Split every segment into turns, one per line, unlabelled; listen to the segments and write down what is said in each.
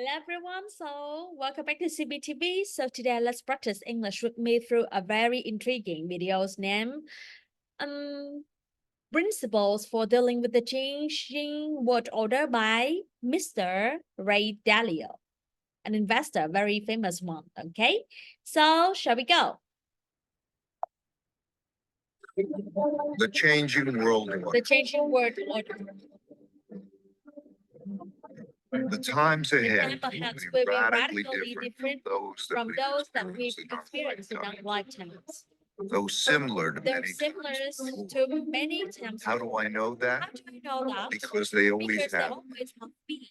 Hello everyone, so welcome back to CBTV. So today let's practice English with me through a very intriguing videos named Principles for Dealing with the Changing World Order by Mr. Ray Dalio, an investor, very famous one. Okay, so shall we go?
The changing world order.
The changing world order.
The times ahead
Time perhaps
will
will
be
be
radically
radically
different
different
from
from
those
those that we've
in our
experienced in our
lifetime,
lifetimes.
though similar to
They're
many
similar
times before.
to many times.
How do I know
How
that?
do you know that?
Because they always
Because they
have.
always have been.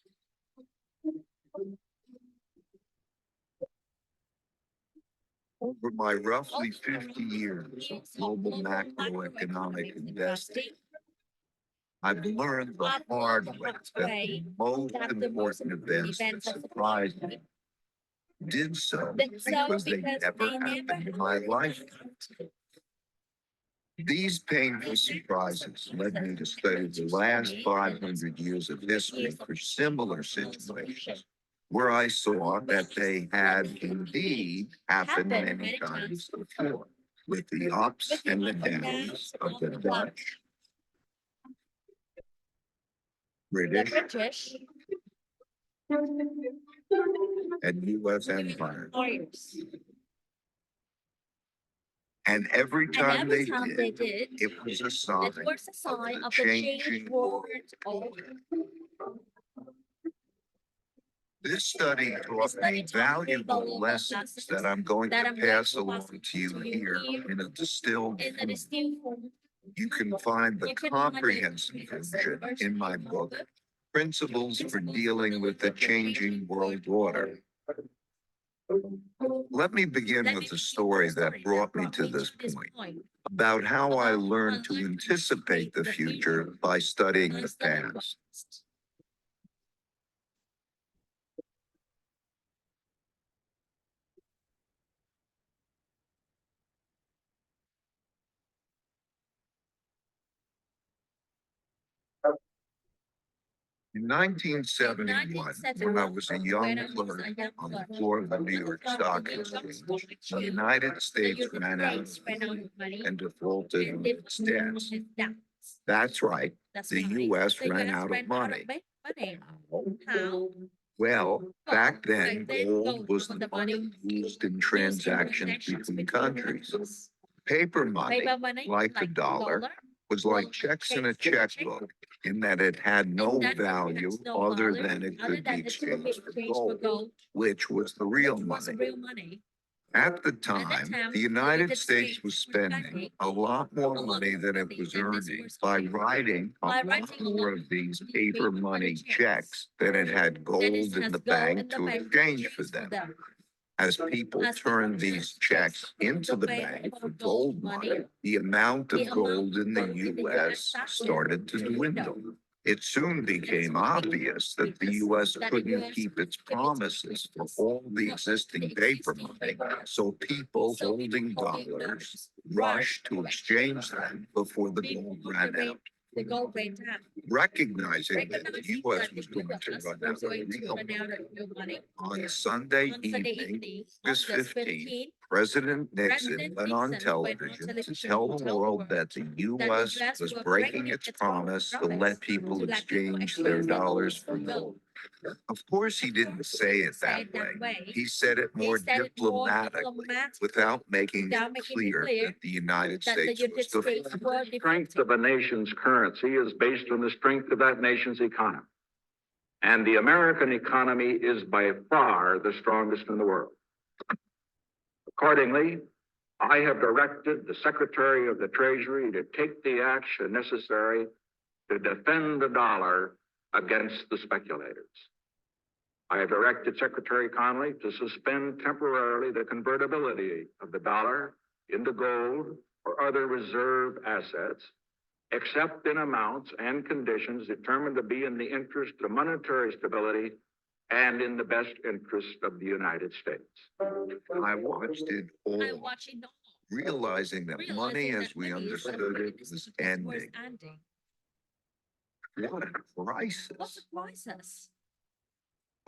Over my roughly 50 years of global macroeconomic investing, I've learned the hard way that the most important events that surprised me did so because they never happened in my lifetime. These painful surprises led me to study the last 500 years of history for similar situations, where I saw that they had indeed happened many times before, with the ups and the downs of the Dutch,
The
British,
British
and U.S. empires.
empires.
And every
And
time
every
they
time they
did,
did,
it was a sign
it was a sign
of
of
the
the
changing
changed
world.
world order.
This study taught me valuable lessons that I'm going to pass along to you here in a distilled
In the
form.
distilled form,
You can find the
you can
comprehensive
find
version
it
in my book, Principles for Dealing with the Changing World Order. Let me begin with the story that brought me to this point, about how I learned to anticipate the future by studying the past. In 1971, when I was a young clerk on the floor of the New York Stock Exchange, the United States ran out of money and defaulted on its debts. That's right, the U.S. ran out of money.
How?
Well, back then, gold was the money used in transactions between countries. Paper money, like the dollar, was like checks in a checkbook in that it had no value other than it could be exchanged for gold, which was the real money. At the time, the United States was spending a lot more money than it was earning by writing a lot more of these paper money checks than it had gold in the bank to exchange for them. As people turned these checks into the bank for gold money, the amount of gold in the U.S. started to dwindle. It soon became obvious that the U.S. couldn't keep its promises for all the existing paper money, so people holding dollars rushed to exchange them before the gold ran out.
The gold rate down.
Recognizing that the U.S. was going to run out of real money, on Sunday evening, August 15th, President Nixon went on television to tell the world that the U.S. was breaking its promise to let people exchange their dollars for gold. Of course, he didn't say it that way. He said it more diplomatically, without making it clear that the United States was the
Strength of a nation's currency is based on the strength of that nation's economy. And the American economy is by far the strongest in the world. Accordingly, I have directed the Secretary of the Treasury to take the action necessary to defend the dollar against the speculators. I have directed Secretary Connally to suspend temporarily the convertibility of the dollar into gold or other reserve assets, except in amounts and conditions determined to be in the interest of monetary stability and in the best interest of the United States.
I watched it all, realizing that money as we understood it was ending. What a crisis.
What's the crisis?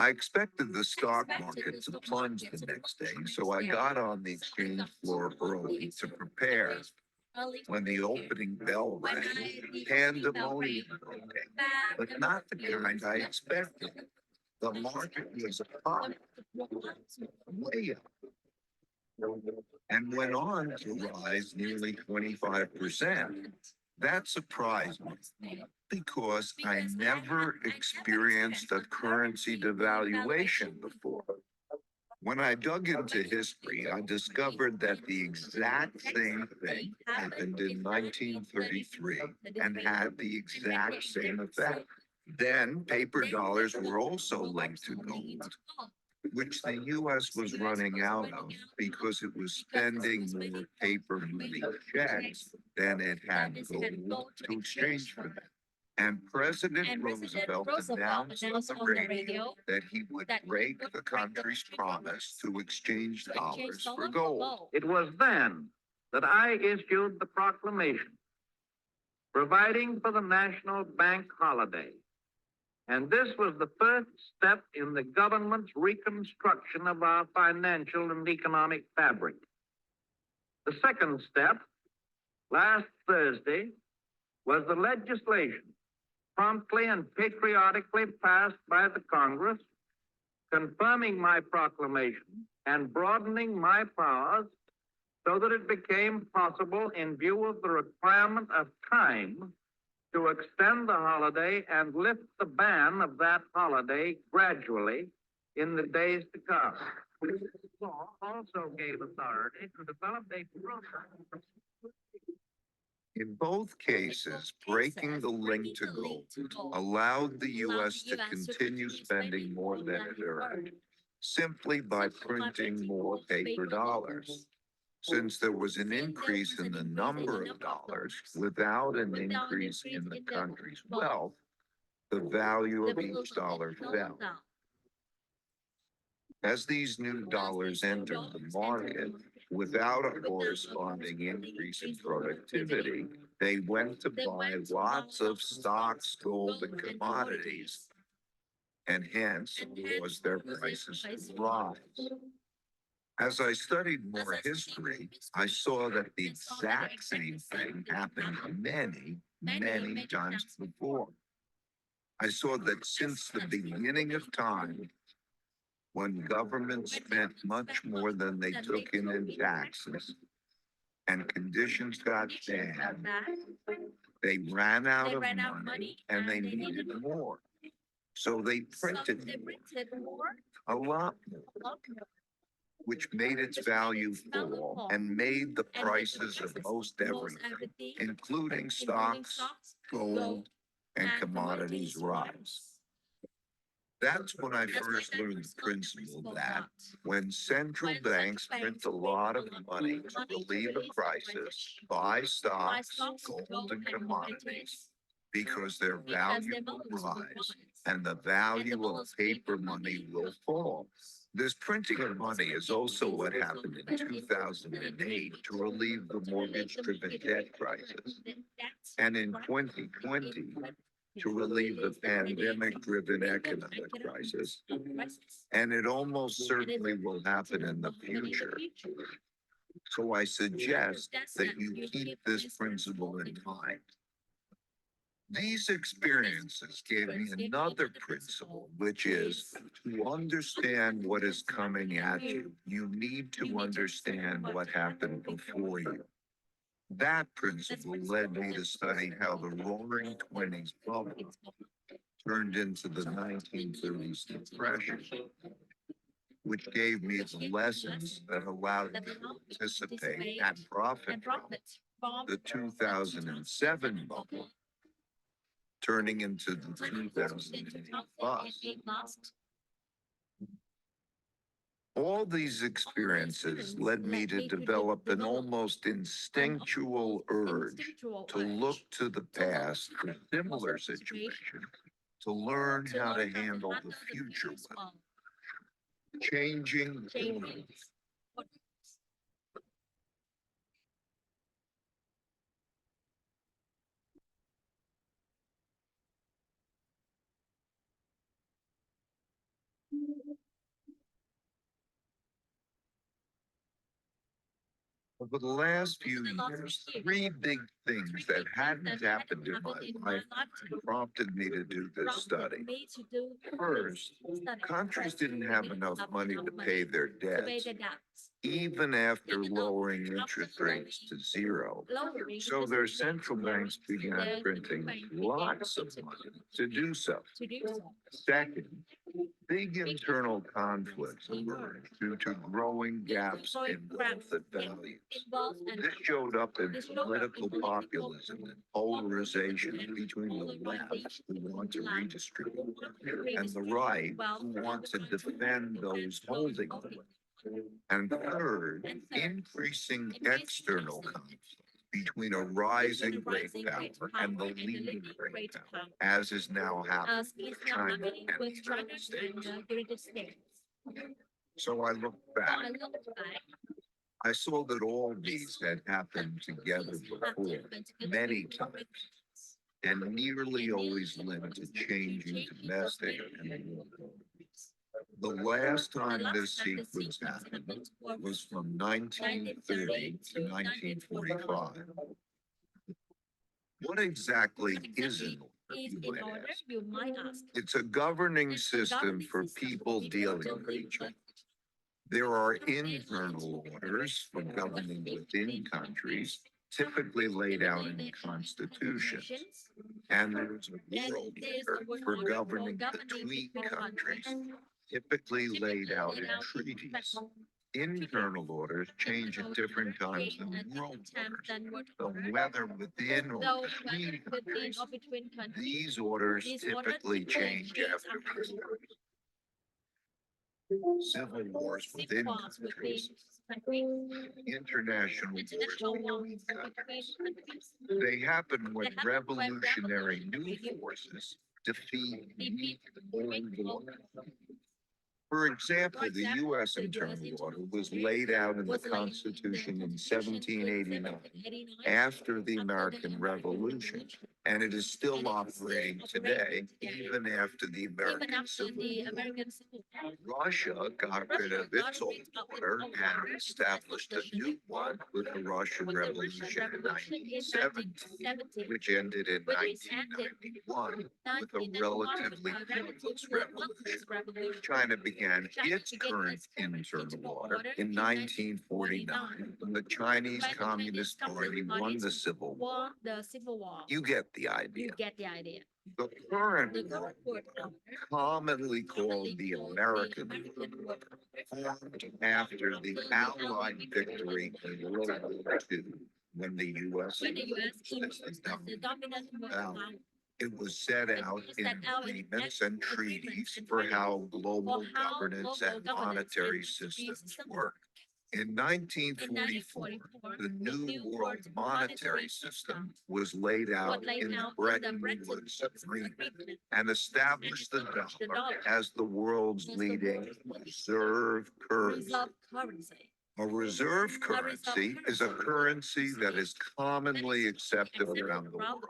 I expected the stock market to plunge the next day, so I got on the exchange floor early to prepare. When the opening bell rang, pandemonium broke out, but not the kind I expected. The market was up, way up, and went on to rise nearly 25%. That surprised me because I never experienced a currency devaluation before. When I dug into history, I discovered that the exact same thing happened in 1933 and had the exact same effect. Then paper dollars were also linked to gold, which the US was running out of because it was spending more paper money checks than it had gold to exchange for them. And President Roosevelt announced on the radio that he would break the country's promise to exchange dollars for gold.
It was then that I issued the proclamation providing for the national bank holiday. And this was the first step in the government's reconstruction of our financial and economic fabric. The second step, last Thursday, was the legislation promptly and patriotically passed by the Congress, confirming my proclamation and broadening my powers so that it became possible, in view of the requirement of time, to extend the holiday and lift the ban of that holiday gradually in the days to come. This law also gave authority to develop a program.
In both cases, breaking the link to gold allowed the US to continue spending more than it earned, simply by printing more paper dollars. Since there was an increase in the number of dollars without an increase in the country's wealth, the value of each dollar fell. As these new dollars entered the market without a corresponding increase in productivity, they went to buy lots of stocks, gold, and commodities, and hence caused their prices to rise. As I studied more history, I saw that the exact same thing happened many times before. I saw that since the beginning of time, when governments spent much more than they took in taxes and conditions got bad, they ran out of money and they needed more. So they printed more, a lot more, which made its value fall and made the prices of most everything, including stocks, gold, and commodities, rise. That's when I first learned the principle that when central banks print a lot of money to relieve a crisis, buy stocks, gold, and commodities, because their value will rise and the value of paper money will fall. This printing of money is also what happened in 2008 to relieve the mortgage-driven debt crisis, and in 2020 to relieve the pandemic-driven economic crisis, and it almost certainly will happen in the future. So I suggest that you keep this principle in mind. These experiences gave me another principle, which is to understand what is coming at you, you need to understand what happened before you. That principle led me to study how the Roaring Twenties bubble turned into the 1930s depression, which gave me the lessons that allowed me to anticipate and profit from the 2007 bubble, turning into the 2008 bust. All these experiences led me to develop an almost instinctual urge to look to the past for similar situations, to learn how to handle the future well. Changing orders. Over the last few
the last
years,
few years,
three big things that hadn't happened in my life
lifetime
prompted me to do this study.
prompted me to do
First,
this study.
countries didn't have enough money to pay their
to pay
debts,
the debts.
even after
Even though
lowering
after
interest
lowering
rates to zero.
Lowering
So
interest
their
rates
central
to
banks
zero,
began
their
printing
central bank
lots of
began
money to do so.
to do so.
Second, big internal conflicts emerged due to growing gaps in wealth and values.
Involved and
This showed up in
This showed up in
political
political
populism and polarization between the left, who want to redistribute, and the right, who want to defend those holding them. And third, increasing external conflict between a rising great power and the leading great power, as is now happening
as is
with
now
China
happening
and
with
the
China
United States.
and the United States.
So I looked
So
back.
I looked back.
I saw that all these had happened together before, many times, and nearly always led to changing domestic and world orders. The last time this sequence happened was from 1930 to 1945. What exactly is an order,
Is
you
in
might
order,
ask?
you might ask.
It's a governing
It's a
system
governing
for
system
people dealing with each other. There are internal orders for governing within countries, typically laid out in constitutions. And there's a world order for governing between countries, typically laid out in treaties. Internal orders change at different times than world orders. But whether within or
Though
between
within
countries,
or between countries,
these orders
these orders
typically change
change
after
after
peace. Civil wars within
wars within
countries,
countries,
international
international
wars
wars
between countries.
between countries.
They happen when
They happen when
revolutionary new
revolutionary
forces defeat
defeat
old order. For example, the U.S. internal order was laid out in the Constitution in 1789 after the American Revolution, and it is still operating today, even after the American Civil War. Russia got rid of its old order and established a new one with the Russian Revolution in 1917, which ended in 1991 with a relatively painless revolution. China began its current internal order in 1949 when the Chinese Communist Party won the Civil War. You get the idea.
You get the idea.
The current
The
world
current
order, commonly called the American order, formed after the Allied victory in World War II, when the U.S.
When the U.S.
emerged as the dominant power.
power.
It was set out in agreements and treaties for how global governance and monetary systems work. In 1944, the New World Monetary System was laid out in the Bretton Woods Agreement and established the dollar as the world's leading reserve currency. A reserve currency is a currency that is commonly accepted around the world.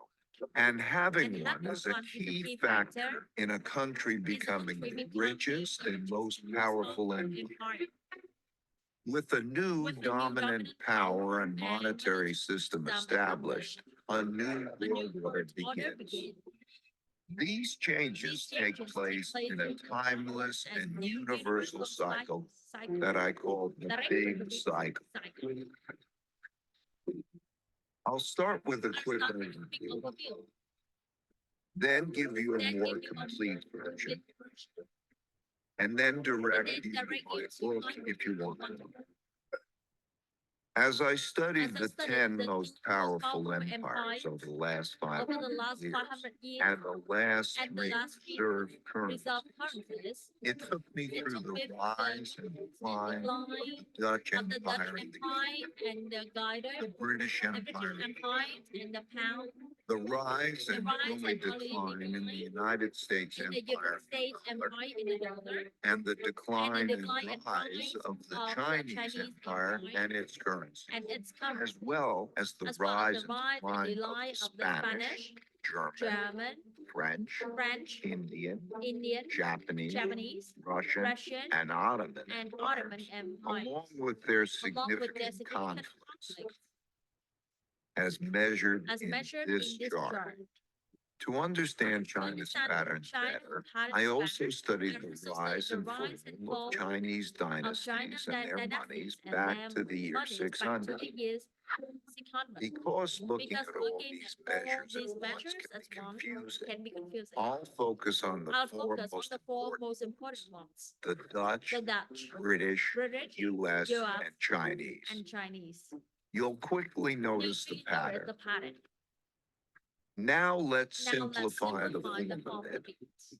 And having one is a key factor in a country becoming the richest and most powerful empire. With a new dominant power and monetary system established, a new world order begins. These changes take place in a timeless and universal cycle that I call the big cycle. I'll start with a quick overview, then give you a more complete version, and then direct you to my book if you want to. As I studied the 10 most powerful empires over the last 500 years and the last three reserve currencies, it took me through the rise and decline of the Dutch Empire and the British Empire,
And the pound.
the rise and early decline in the United States
In the
Empire,
United States Empire in the dollar.
and the decline and
decline
rise of the
of the
Chinese
Chinese
Empire
Empire
and its currency,
And its currency.
as well as the
As well
rise
as
and
the rise
decline
and
of the
of the
Spanish, German,
German,
French, Indian,
Indian, Japanese,
Russian,
Russian,
and Ottoman
and
empires,
Ottoman Empire.
along with their
Along with their
significant conflicts conflicts as measured
as
in
measured in
this
this
chart.
chart.
To understand
To
China's
understand
patterns
China's
better,
patterns
I also
better,
studied
I
the
also
rise
studied
and
the rise and
fall of
fall
Chinese
of China
dynasties and their
dynasties
monies
and
back
their
to the year
monies back to
600.
the years 600.
Because looking
Because
at all
looking
these
at all
measures
these
at once
measures
can
as
be
one
confusing.
can be confusing.
I'll focus on the
I'll
four
focus on
most
the four
important,
most important ones:
the Dutch,
the Dutch,
British,
British,
US,
US,
and Chinese.
and Chinese.
You'll quickly notice the
Quickly notice
pattern.
the pattern.
Now let's
Now let's
simplify the
simplify the
form of it.
formulas.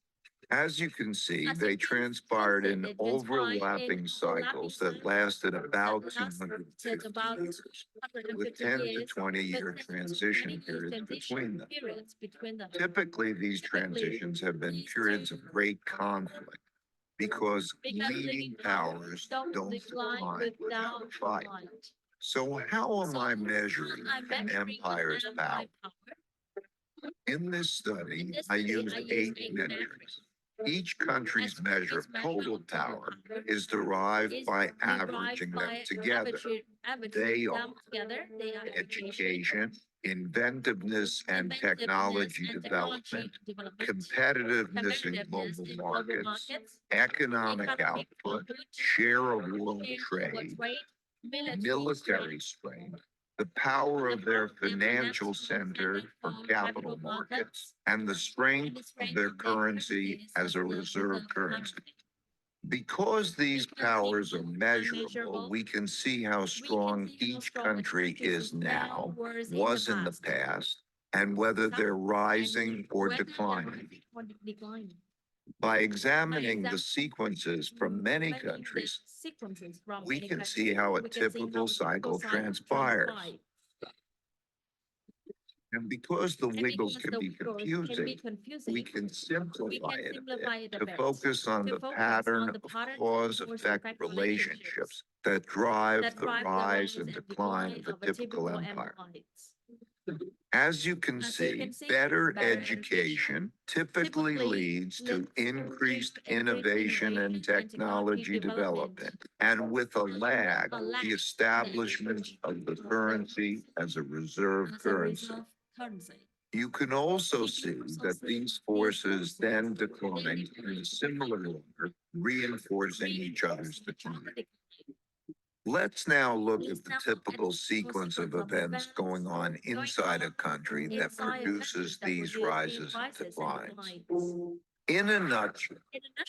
As you can see,
As
they
you can
transpired
see,
in
they transpired
overlapping
in
cycles that
overlapping
lasted
cycles
about
that lasted
250
about
years,
150
with 10 to
years,
20-year
with 10 to 20
transition
years
periods
transition
between them.
periods between them.
Typically, these
Typically,
transitions have been
these
periods of great conflict because
because
leading powers don't decline
without
without a fight.
fight.
So how am I measuring
I'm
an
measuring
empire's
an
power?
power.
In this study,
this
I
study,
used
I used
8
eight
metrics. Each country's measure of total power is derived
Is
by
derived
averaging them
by
together.
averaging
They
them
are
together. They are
education, inventiveness and
inventiveness
technology
and
development,
technology development,
competitiveness in
competitiveness
global
in
markets, economic output, share of world trade, military strength, the power of their financial center for capital markets, and the strength of their currency as a reserve currency. Because these powers are measurable, we can see how strong each country is now, was in the past, and whether they're rising or declining. By examining the sequences from many countries, we can see how a typical cycle transpires. And because the wiggles can be confusing, we can simplify it a bit to focus on the pattern of cause-effect relationships that drive the rise and decline of a typical empire. As you can see, better education typically leads to increased innovation and technology development, and with a lag, the establishment of the currency as a reserve currency. You can also see that these forces then decline in a similar order, reinforcing each other's decline. Let's now look at the typical sequence of events going on inside a country that produces these rises and declines. In a nutshell,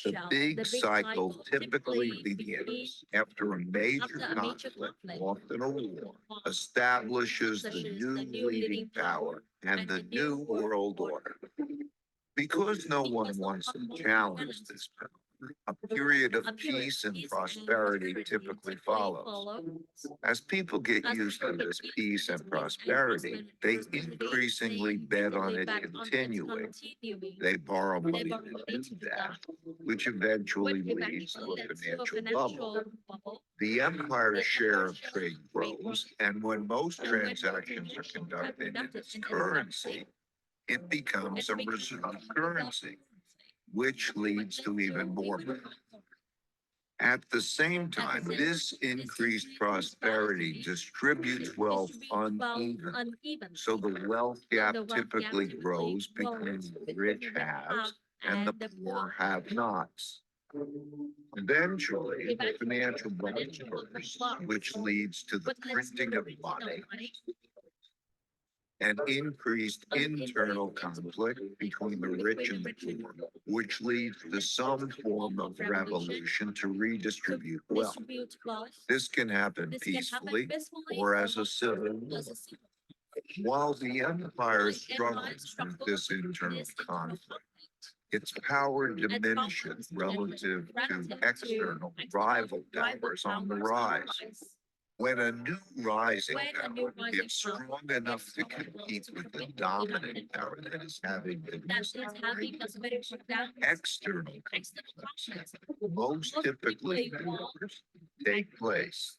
the big cycle typically begins after a major conflict, often a war, establishes the new leading power and the new world order. Because no one wants to challenge this power, a period of peace and prosperity typically follows. As people get used to this peace and prosperity, they increasingly bet on it continuing. They borrow money to do that, which eventually leads to a financial bubble. The empire's share of trade grows, and when most transactions are conducted in its currency, it becomes a reserve currency, which leads to even more money. At the same time, this increased prosperity distributes wealth unevenly. So the wealth gap typically grows between the rich haves and the poor have-nots. Eventually, the financial bubble bursts, which leads to the printing of money and increased internal conflict between the rich and the poor, which leads to some form of revolution to redistribute wealth. This can happen peacefully or as a civil war. While the empire struggles with this internal conflict, its power diminishes relative to external rival powers on the rise. When a new rising power gets strong enough to compete with the dominant power that is having been external conflicts, most typically wars take place.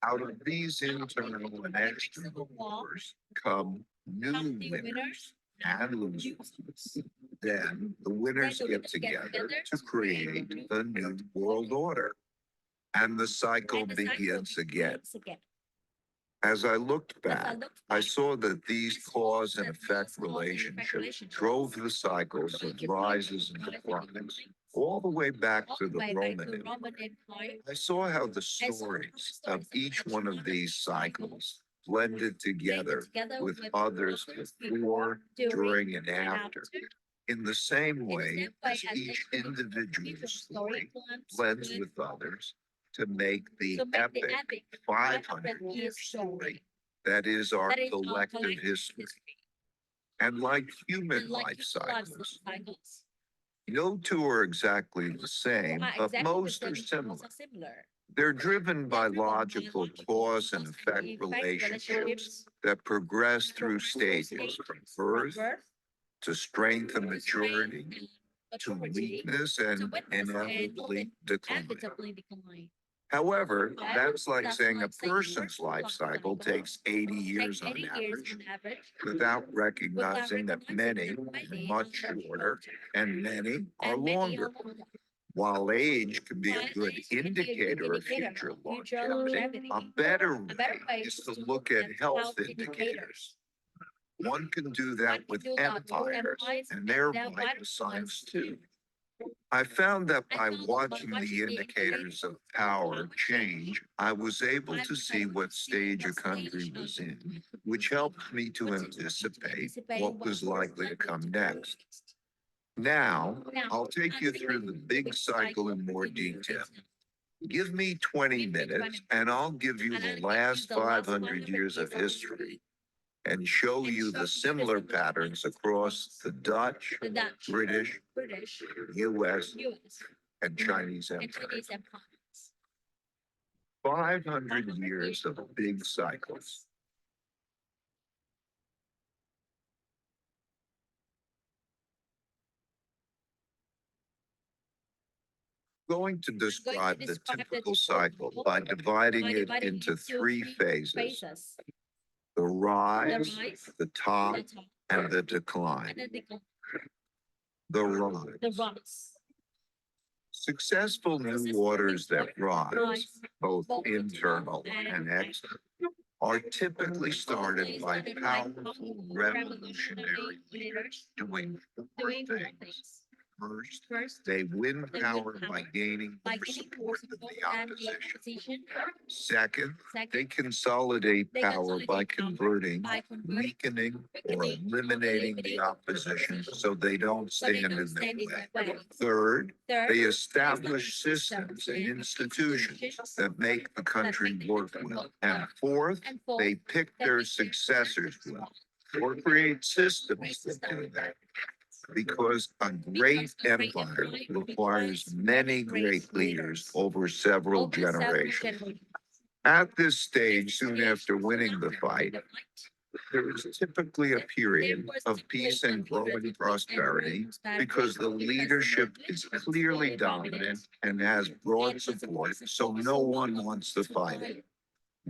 Out of these internal and external wars come new winners and losers. Then the winners get together to create the new world order. And the cycle begins again. As I looked
As I
back,
looked
I
back,
saw that these cause and
that
effect
these cause and effect
relationships drove the cycles of rises and declines all the way back
all
to
the
the
way back
Roman
to
Empire.
Roman Empire.
I saw how the
I saw how the
stories of
stories
each one of these cycles blended
blended
together
together
with
with
others
others
before, during, and
and
after. In the same
In the
way
same
as
way as
each individual story
blends
blends with others to make the
to make the
epic
epic
500-year story that is our
that is our
collective
collective
history.
history.
And like human
And like
life
human life
cycles,
cycles,
no two are exactly the same,
are
but
exactly the
most
same,
are
but
similar.
most are similar.
They're driven by
They're driven by
logical
logical
cause and
cause
effect
and effect
relationships that progress through stages from birth to strength and maturity to weakness and inevitably decline.
inevitably decline.
However, that's like
That's
saying a
like saying
person's life cycle takes 80 years
Take
on
80 years
average,
on average,
without recognizing that many
recognizing
are
that many
much shorter and many are
and many
longer.
are longer.
While age can be a
While
good
age can be a good
indicator of
indicator
future
of
longevity,
longevity,
a better
a better
way
way
is to look at health indicators. One can do that with empires and their vital signs too. I found that by watching the indicators of power change, I was able to see what stage a country was in, which helped me to anticipate what was likely to come next. Now, I'll take you through the big cycle in more detail. Give me 20 minutes and I'll give you the last 500 years of history and show you the similar patterns across the Dutch, British, US, and Chinese empires. 500 years of big cycles. Going to describe the typical cycle by dividing it into three phases: the rise, the top, and the decline. The rise. Successful new waters that rise, both internal and external, are typically started by powerful revolutionary leaders doing four things. First, they win power by gaining more support than the opposition. Second, they consolidate power by converting, weakening, or eliminating the opposition so they don't stand in their way. Third, they establish systems and institutions that make the country work well. And fourth, they pick their successors well, or create systems that do that. Because a great empire requires many great leaders over several generations. At this stage, soon after winning the fight, there is typically a period of peace and growing prosperity because the leadership is clearly dominant and has broad support, so no one wants to fight it.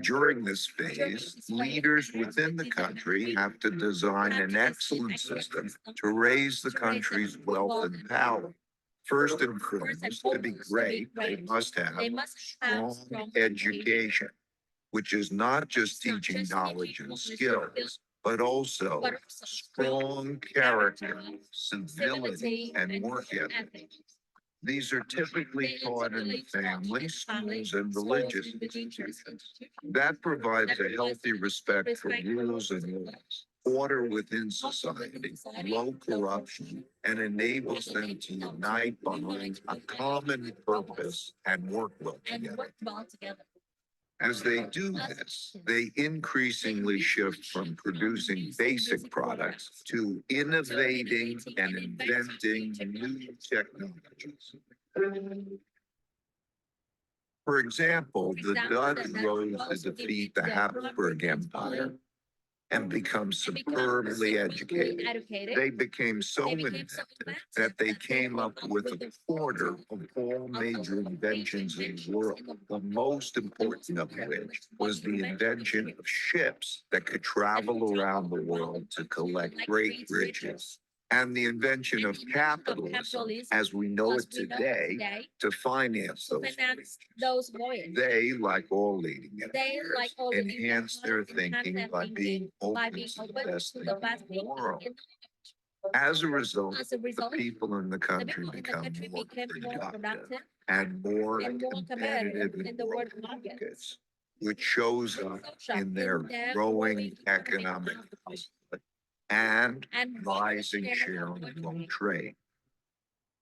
During this phase, leaders within the country have to design an excellent system to raise the country's wealth and power. First and foremost, to be great, they must have strong education, which is not just teaching knowledge and skills, but also strong character, civility, and work ethic. These are typically taught in the family, schools, and religious institutions. That provides a healthy respect for rules and laws, order within society, low corruption, and enables them to unite behind a common purpose and work well together. As they do this, they increasingly shift from producing basic products to innovating and inventing new technologies. For example, the Dutch rose to defeat the Habsburg Empire and become superbly educated. They became so inventive that they came up with a quarter of all major inventions in the world, the most important of which was the invention of ships that could travel around the world to collect great riches. and the invention of capitalism as we know it today to finance those voyages.
voyages.
They, like all leading
They, like
empires,
all leading
enhance their
empires, enhance
thinking
their
by
thinking
being
by
open
being
to
open
the best
to
thing
the
in
best
the
thing
world.
in
As a result,
As a
the
result,
people in the
the
country
people in the
become
country
more
became more
productive
productive
and more
and more
competitive
competitive
in
in the
world
world markets,
markets, which shows up in their growing economic output and rising share of world trade.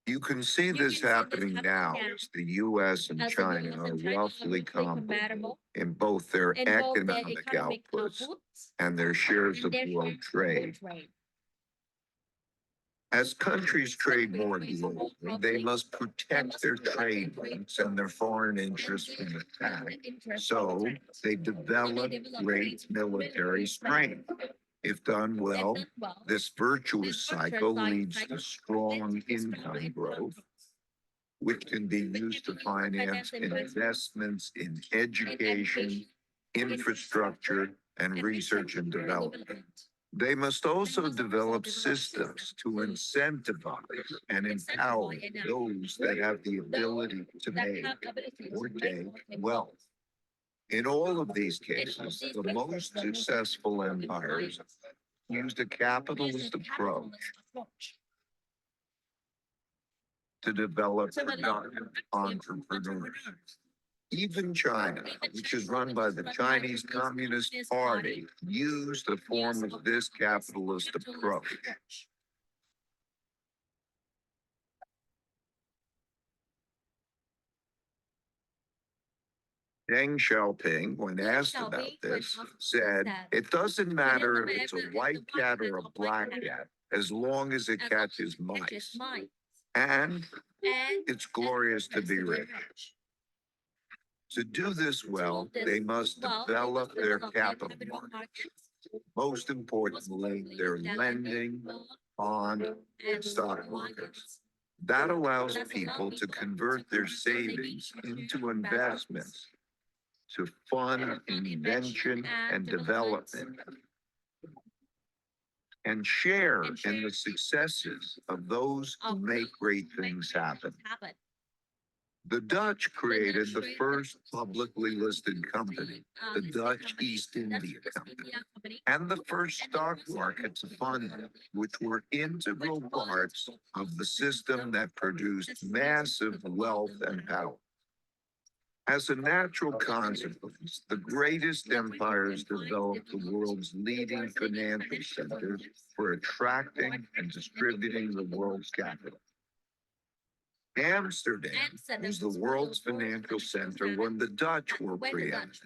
You can see this happening now as the US and
as the
China
US
are
and China are
roughly comparable
compatible
in both their
in both their
economic
economic
outputs
outputs
and their shares
and
of
their
world trade.
trade.
As countries trade more globally, they must protect their trade links and their foreign interests from attack. So they develop great military strength. If done well, this virtuous cycle leads to strong income growth, which can be used to finance investments in education, infrastructure, and research and development. They must also develop systems to incentivize and empower those that have the ability to make or take wealth. In all of these cases, the most successful empires used a capitalist approach to develop productive entrepreneurs. Even China, which is run by the Chinese Communist Party, used a form of this capitalist approach. Deng Xiaoping, when asked about this, said, "It doesn't matter if it's a white cat or a black cat, as long as it catches mice. And it's glorious to be rich." To do this well, they must develop their capital markets. Most importantly, their lending, bond, and stock markets. That allows people to convert their savings into investments to fund invention and development and share in the successes of those who make great things happen. The Dutch created the first publicly listed company, the Dutch East India Company, and the first stock market to fund it, which were integral parts of the system that produced massive wealth and power. As a natural consequence, the greatest empires developed the world's leading financial centers for attracting and distributing the world's capital. Amsterdam was the world's financial center when the Dutch were preeminent.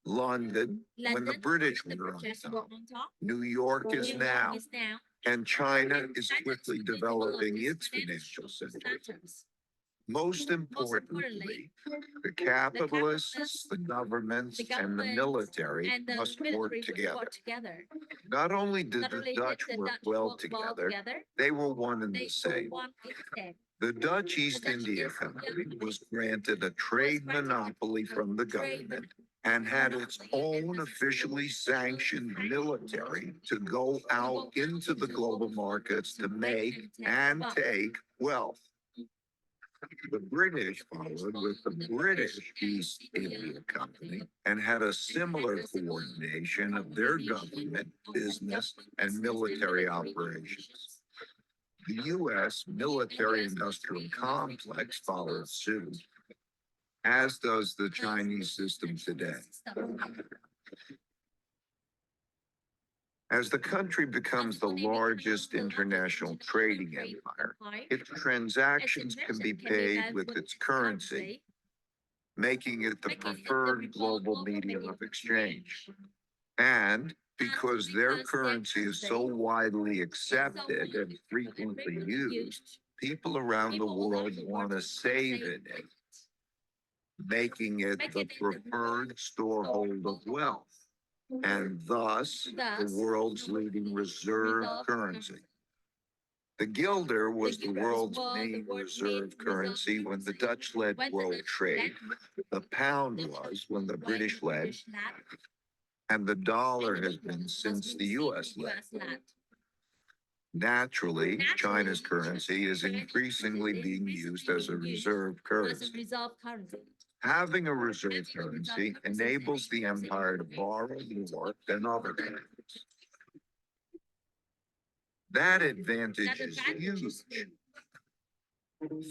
London, when the British were on top. New York is now, and China is quickly developing its financial centers. Most importantly, the capitalists, the governments, and the military must work together. Not only did the Dutch work well together, they were one and the same. The Dutch East India Company was granted a trade monopoly from the government and had its own officially sanctioned military to go out into the global markets to make and take wealth. The British followed with the British East India Company and had a similar coordination of their government, business, and military operations. The U.S. military-industrial complex followed suit, as does the Chinese system today. As the country becomes the largest international trading empire, its transactions can be paid with its currency, making it the preferred global medium of exchange. And because their currency is so widely accepted and frequently used, people around the world want to save in it, making it the preferred storehold of wealth, and thus the world's leading reserve currency. The guilder was the world's main reserve currency when the Dutch led world trade. The pound was when the British led, and the dollar has been since the US led. Naturally, China's currency is increasingly being used as a reserve
As a
currency.
reserve currency.
Having a reserve currency enables the empire to borrow more than other countries. That advantage is huge.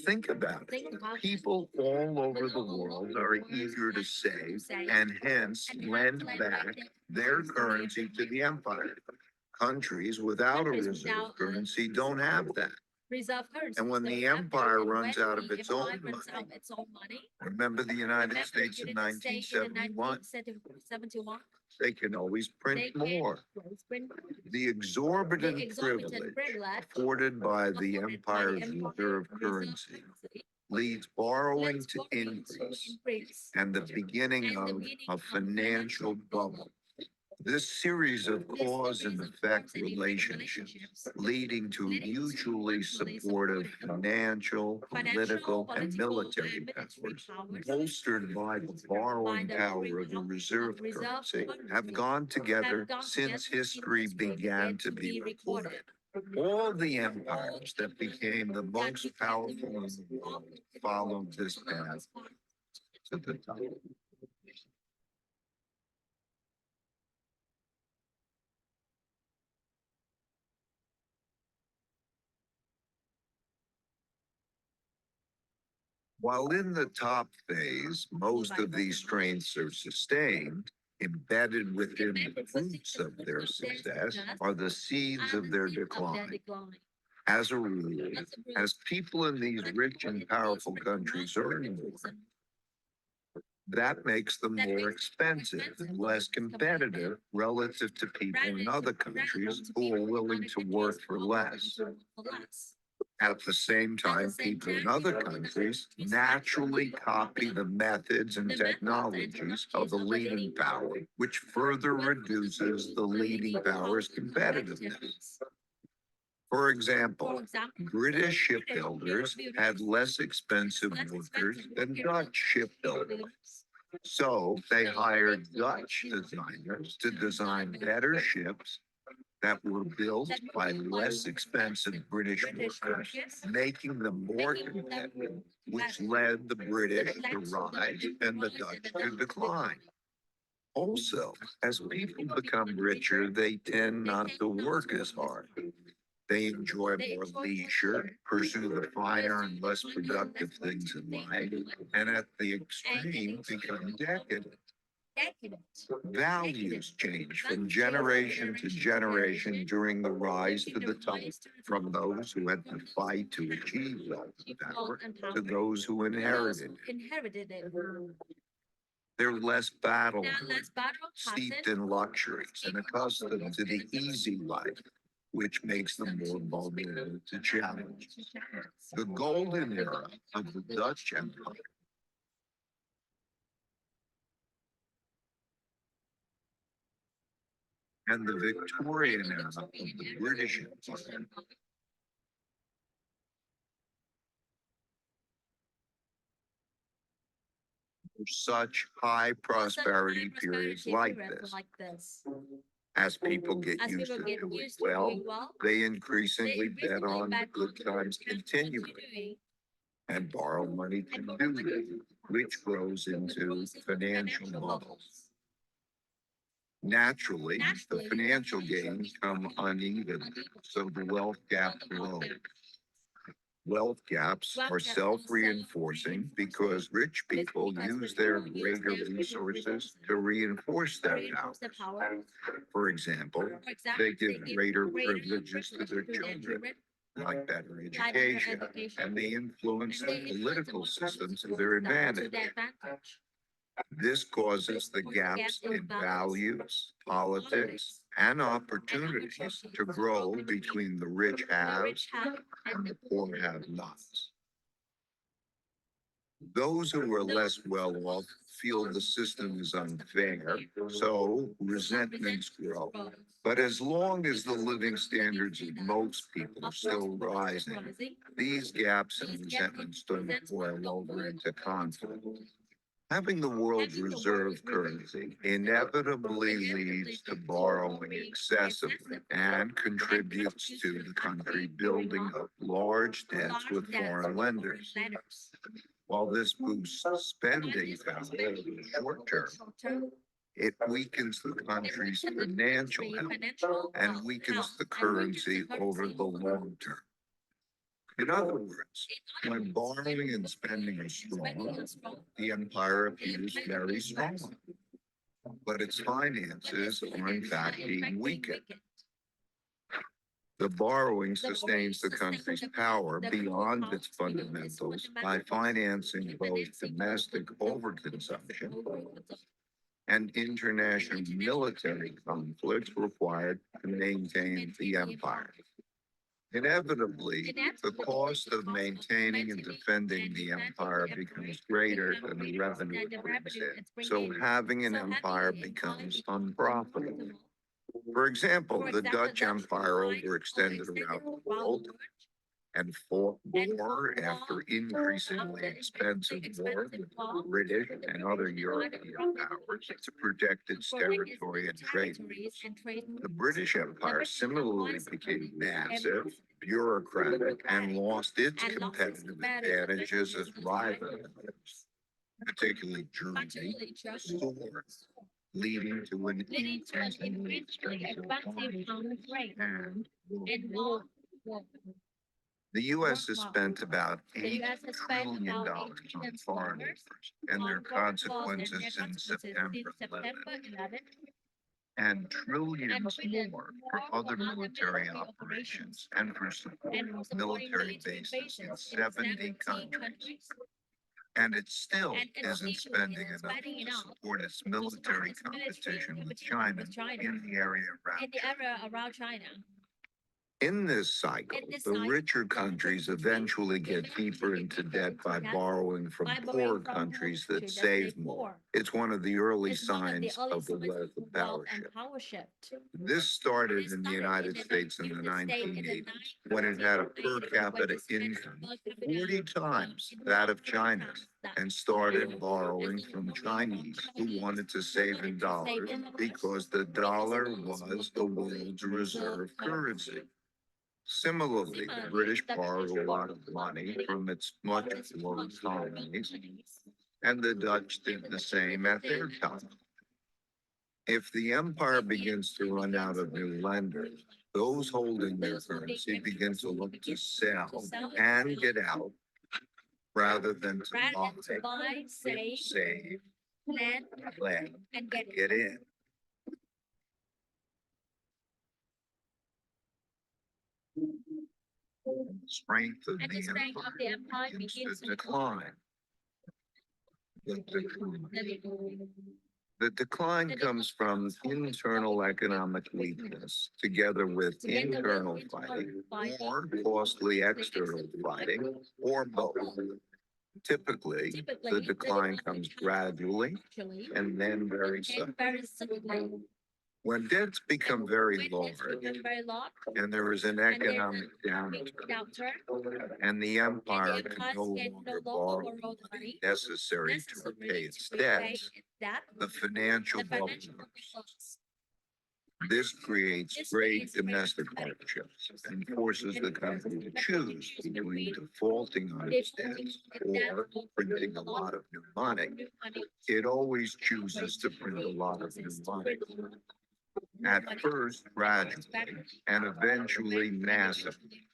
Think about it.
Think about
People all over the world are eager to save and hence lend back their currency to the empire. Countries without a reserve currency don't have that.
reserve currency.
And when
So
the
after-
empire
when
runs out of
the
its
empire
own
runs out
money,
of its own money,
remember the United
remember
States in
United States in
1971,
1971,
they can always
they
print
can
more.
always print
The exorbitant
the exorbitant
privilege
privilege
afforded by the
afforded by the
empire's
empire
reserve
reserve
currency leads borrowing
lets
to
borrowing to
increase
increase
and the beginning
and the
of
beginning
a
of
financial bubble. This series of
This
cause and
series of
effect
cause and effect
relationships leading to
leading to
mutually
mutually
supportive
supportive
financial, political, and military
powers
powers, bolstered by the borrowing power of the reserve currency, have gone together since history began to be recorded. All the empires that became the most powerful in the world followed this path to the top. While in the top phase, most of these strengths are sustained, embedded within the fruits of their success are the seeds of their decline. As a rule, as people in these rich and powerful countries earn more, that makes them more expensive and less competitive relative to people in other countries who are willing to work for less. At the same time, people in other countries naturally copy the methods and technologies of the leading power, which further reduces the leading power's competitiveness. For example, British shipbuilders had less expensive workers than Dutch shipbuilders. So they hired Dutch designers to design better ships that were built by less expensive British workers, making them more competitive, which led the British to rise and the Dutch to decline. Also, as people become richer, they tend not to work as hard. They enjoy more leisure, pursue the finer and less productive things in life, and at the extreme become decadent. Values change from generation to generation during the rise to the top, from those who had to fight to achieve wealth and power to those who inherited it. They're less battle, steeped in luxuries and accustomed to the easy life, which makes them more vulnerable to challenge. The golden era of the Dutch Empire and the Victorian era of the British Empire were such high prosperity periods like this. As people get used to doing well, they increasingly bet on the good times continuing and borrow money to do it, which grows into financial bubbles. Naturally, the financial gains come uneven, so the wealth gap grows. Wealth gaps are self-reinforcing because rich people use their greater resources to reinforce their power. For example, they give greater privileges to their children, like better education, and they influence the political system to their advantage. This causes the gaps in values, politics, and opportunities to grow between the rich haves and the poor have-nots. Those who are less well off feel the system is unfair, so resentments grow. But as long as the living standards of most people are still rising, these gaps and resentments don't boil over into conflict. Having the world's reserve currency inevitably leads to borrowing excessively and contributes to the country building up large debts with foreign lenders. While this boosts spending power in the short term, it weakens the country's financial health and weakens the currency over the long term. In other words, when borrowing and spending are strong, the empire appears very strong, but its finances are in fact being weakened. The borrowing sustains the country's power beyond its fundamentals by financing both domestic overconsumption and international military conflicts required to maintain the empire. Inevitably, the cost of maintaining and defending the empire becomes greater than the revenue it brings in. So having an empire becomes unprofitable. For example, the Dutch Empire overextended around the world and fought war after increasingly expensive war with the British and other European powers to protect its territory and trade routes. The British Empire similarly became massive, bureaucratic, and lost its competitive advantages as rivals, particularly Germany, soared, leading to an increasingly expensive pound and war. The U.S. has spent about $8 trillion on foreign wars and their consequences in September 11, and trillions more for other military operations and for military bases in 70 countries. And it still isn't spending enough to support its military competition with China in the area around China. In this cycle, the richer countries eventually get deeper into debt by borrowing from poorer countries that save more. It's one of the early signs of the wealth of power shift. This started in the United States in the 1980s, when it had a per capita income 40 times that of China's, and started borrowing from Chinese who wanted to save in dollars because the dollar was the world's reserve currency. Similarly, the British borrowed a lot of money from its much poorer colonies, and the Dutch did the same at their time. If the empire begins to run out of new lenders, those holding their currency begin to look to sell and get out rather than to buy, save, lend, and get in. The strength of the empire begins to decline. The decline comes from internal economic weakness together with internal fighting or costly external fighting or both. Typically, the decline comes gradually and then very suddenly. When debts become very large and there is an economic downturn and the empire can no longer borrow the money necessary to repay its debts, the financial bubble bursts. This creates great domestic hardships and forces the country to choose between defaulting on its debts or printing a lot of new money. It always chooses to print a lot of new money. At first gradually and eventually massively.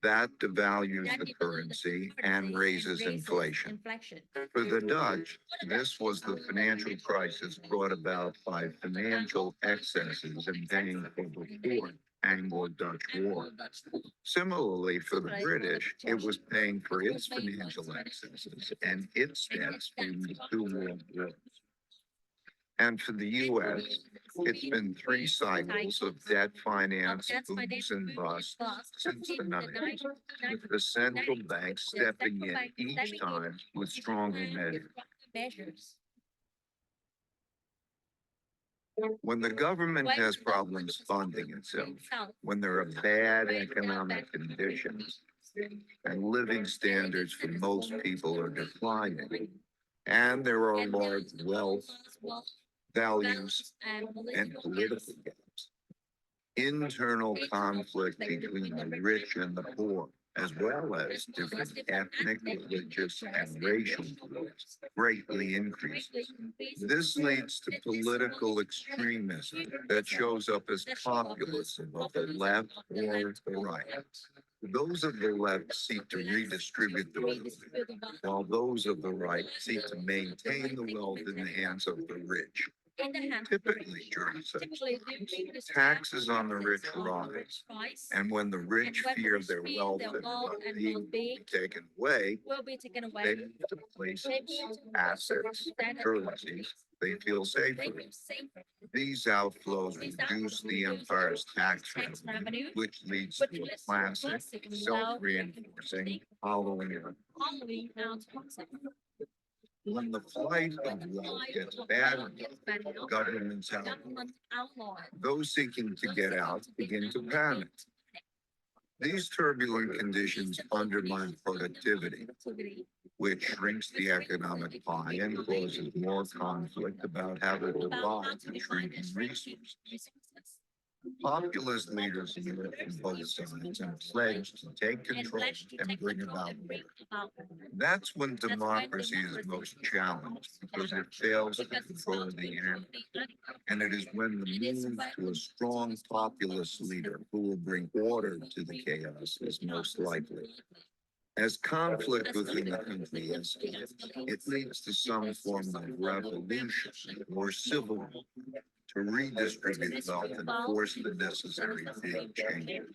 That devalues the currency and raises inflation. For the Dutch, this was the financial crisis brought about by financial excesses in paying for the Fourth Anglo-Dutch War. Similarly, for the British, it was paying for its financial excesses and its debts from the two world wars. And for the U.S., it's been 3 cycles of debt finance booms and busts since the 90s, with the central bank stepping in each time with stronger measures. When the government has problems funding itself, when there are bad economic conditions, and living standards for most people are declining. And there are large wealth, values, and political gaps. Internal conflict between the rich and the poor, as well as different ethnic, religious, and racial groups, greatly increases. This leads to political extremism that shows up as populism of the left or the right. Those of the left seek to redistribute the wealth, while those of the right seek to maintain the wealth in the hands of the rich. Typically during such times, taxes on the rich rise, and when the rich fear their wealth and being taken away, they move to places, assets, currencies they feel safer. These outflows reduce the empire's tax revenue, which leads to a classic self-reinforcing following on. When the flight of wealth gets bad enough, governments outlaw it. Those seeking to get out begin to panic. These turbulent conditions undermine productivity, which shrinks the economic pie and causes more conflict about how to divide the shrinking resources. Populist leaders emerge from both sides and pledge to take control and bring about order. That's when democracy is most challenged because it fails to control the enemy. And it is when the move to a strong populist leader who will bring order to the chaos is most likely. As conflict within the country escalates, it leads to some form of revolution or civil war to redistribute wealth and force the necessary big changes.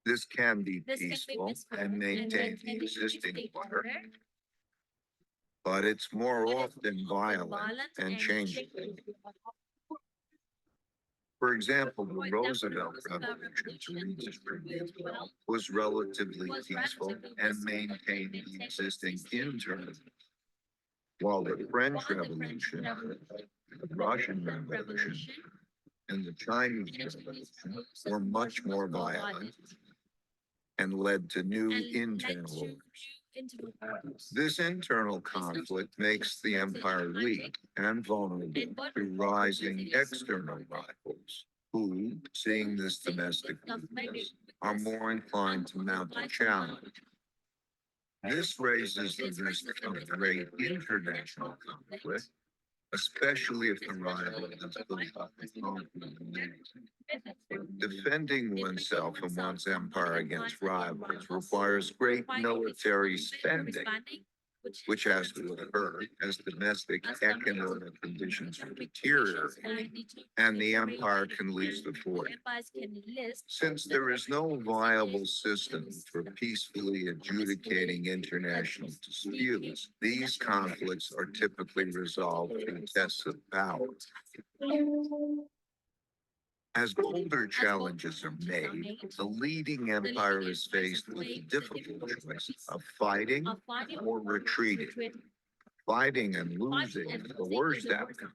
This can be peaceful and maintain the existing order, but it's more often violent and changing. For example, the Roosevelt Revolution to redistribute wealth was relatively peaceful and maintained the existing internal. While the French Revolution, the Russian Revolution, and the Chinese Revolution were much more violent and led to new internal orders. This internal conflict makes the empire weak and vulnerable to rising external rivals who, seeing this domestic weakness, are more inclined to mount a challenge. This raises the risk of great international conflict, especially if the rival is built up on defending oneself and one's empire against rivals requires great military spending, which has to occur as domestic economic conditions deteriorate and the empire can lose the fort. Since there is no viable system for peacefully adjudicating international disputes, these conflicts are typically resolved through tests of power. As bolder challenges are made, the leading empire is faced with the difficult choice of fighting or retreating. Fighting and losing is the worst outcome,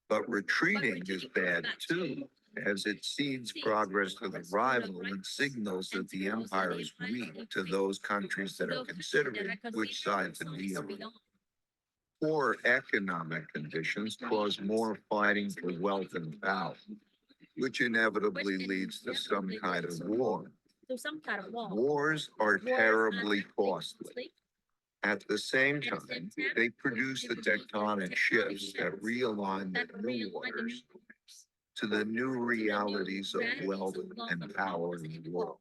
but retreating is bad too, as it cedes progress to the rival and signals that the empire is weak to those countries that are considering which side to be on. Poor economic conditions cause more fighting for wealth and power, which inevitably leads to some kind of war. Wars are terribly costly. At the same time, they produce the tectonic shifts that realign the new orders to the new realities of wealth and power in the world.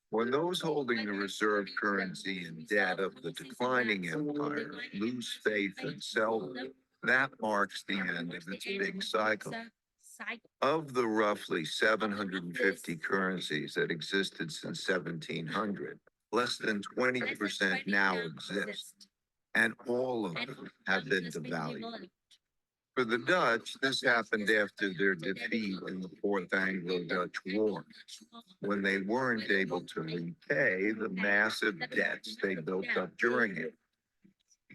When those holding the reserve currency and debt of the declining empire lose faith and sell them, that marks the end of its big cycle. Of the roughly 750 currencies that existed since 1700, less than 20% now exist, and all of them have been devalued. For the Dutch, this happened after their defeat in the Fourth Anglo-Dutch War, when they weren't able to repay the massive debts they built up during it.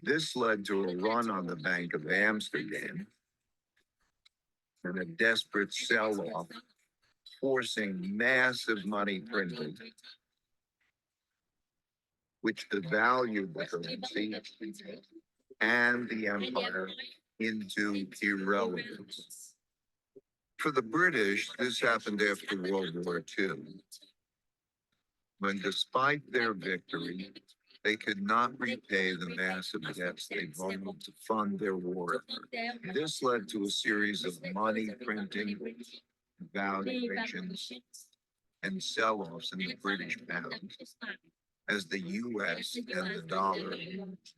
This led to a run on the Bank of Amsterdam and a desperate sell-off, forcing massive money printing which devalued the currency and the empire into irrelevance. For the British, this happened after World War II, when despite their victory, they could not repay the massive debts they borrowed to fund their war effort. This led to a series of money printing, valuations, and sell-offs in the British pound as the US and the dollar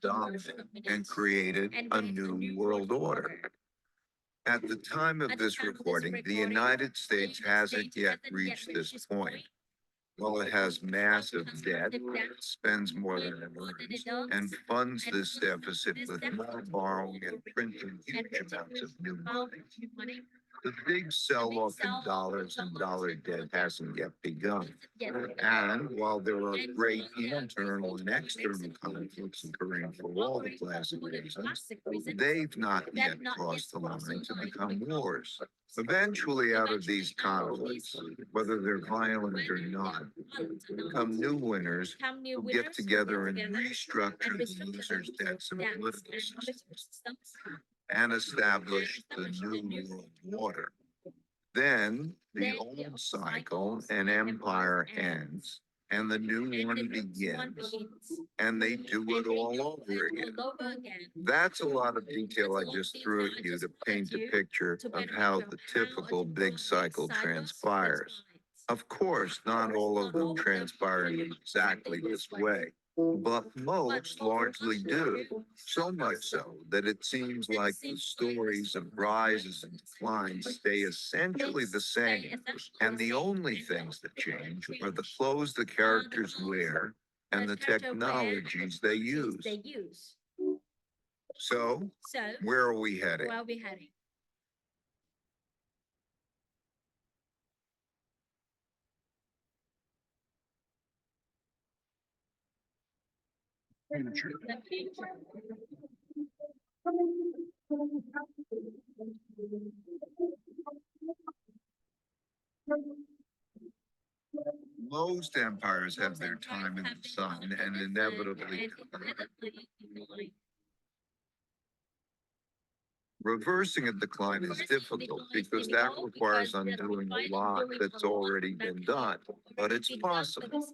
dominated and created a new world order. At the time of this recording, the United States hasn't yet reached this point. While it has massive debt, it spends more than it earns, and funds this deficit with more borrowing and printing huge amounts of new money. The big sell-off in dollars and dollar debt hasn't yet begun. And while there are great internal and external conflicts occurring for all the classic reasons, they've not yet crossed the line to become wars. Eventually, out of these conflicts, whether they're violent or not, come new winners who get together and restructure the losers' debts and political systems and establish the new world order. Then the old cycle and empire ends, and the new one begins, and they do it all over again. That's a lot of detail I just threw at you to paint a picture of how the typical big cycle transpires. Of course, not all of them transpire in exactly this way, but most largely do. So much so that it seems like the stories of rises and declines stay essentially the same, and the only things that change are the clothes the characters wear and the technologies they use. So, where are we heading? Future. Most empires have their time in the sun and inevitably decline. Reversing a decline is difficult because that requires undoing a lot that's already been done, but it's possible.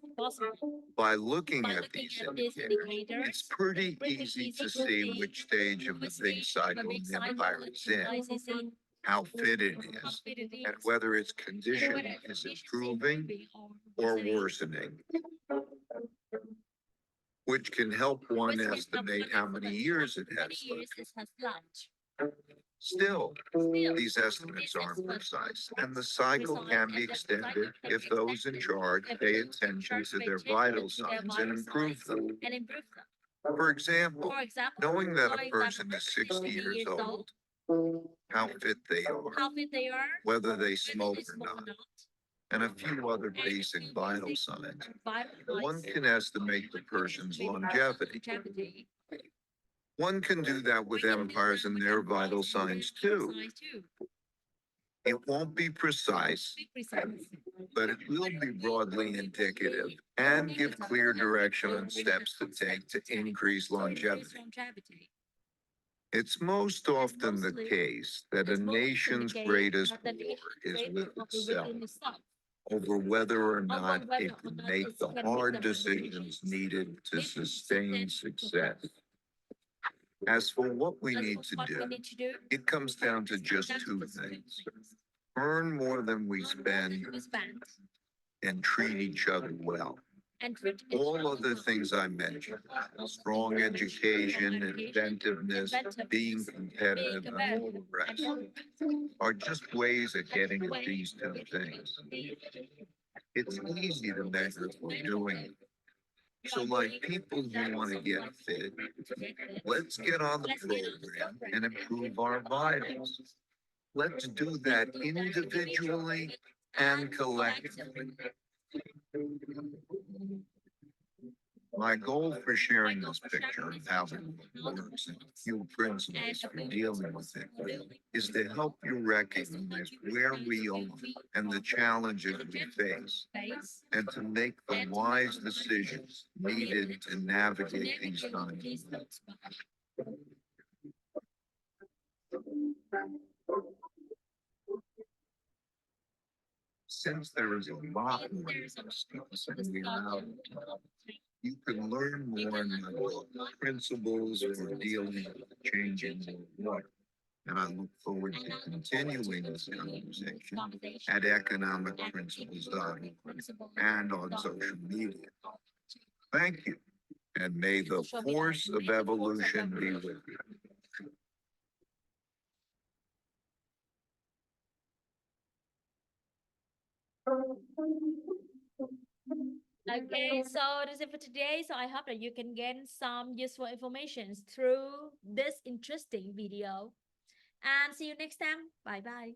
By looking at these indicators, it's pretty easy to see which stage of the big cycle the empire is in, how fit it is, and whether its condition is improving or worsening, which can help one estimate how many years it has left. Still, these estimates aren't precise, and the cycle can be extended if those in charge pay attention to their vital signs and improve them. For example, knowing that a person is 60 years old, how fit they are, whether they smoke or not, and a few other basic vital signs, one can estimate the person's longevity. One can do that with empires and their vital signs too. It won't be precise, but it will be broadly indicative and give clear direction on steps to take to increase longevity. It's most often the case that a nation's greatest war is with itself over whether or not it can make the hard decisions needed to sustain success. As for what we need to do, it comes down to just two things. Earn more than we spend and treat each other well. All of the things I mentioned, strong education, inventiveness, being competitive, and all the rest, are just ways of getting at these two things. It's easy to measure if we're doing it. So like people who want to get fit, let's get on the program and improve our vitals. Let's do that individually and collectively. My goal for sharing this picture of how it works and a few principles for dealing with it is to help you recognize where we are and the challenges we face, and to make the wise decisions needed to navigate these times. Since there is a lot more discuss and we allow you can learn more in my book, Principles for Dealing with the Changing World. And I look forward to continuing this conversation at economicprinciples.org and on social media. Thank you, and may the force of evolution be with you.
Okay, so that's it for today. So I hope that you can gain some useful information through this interesting video. And see you next time. Bye bye.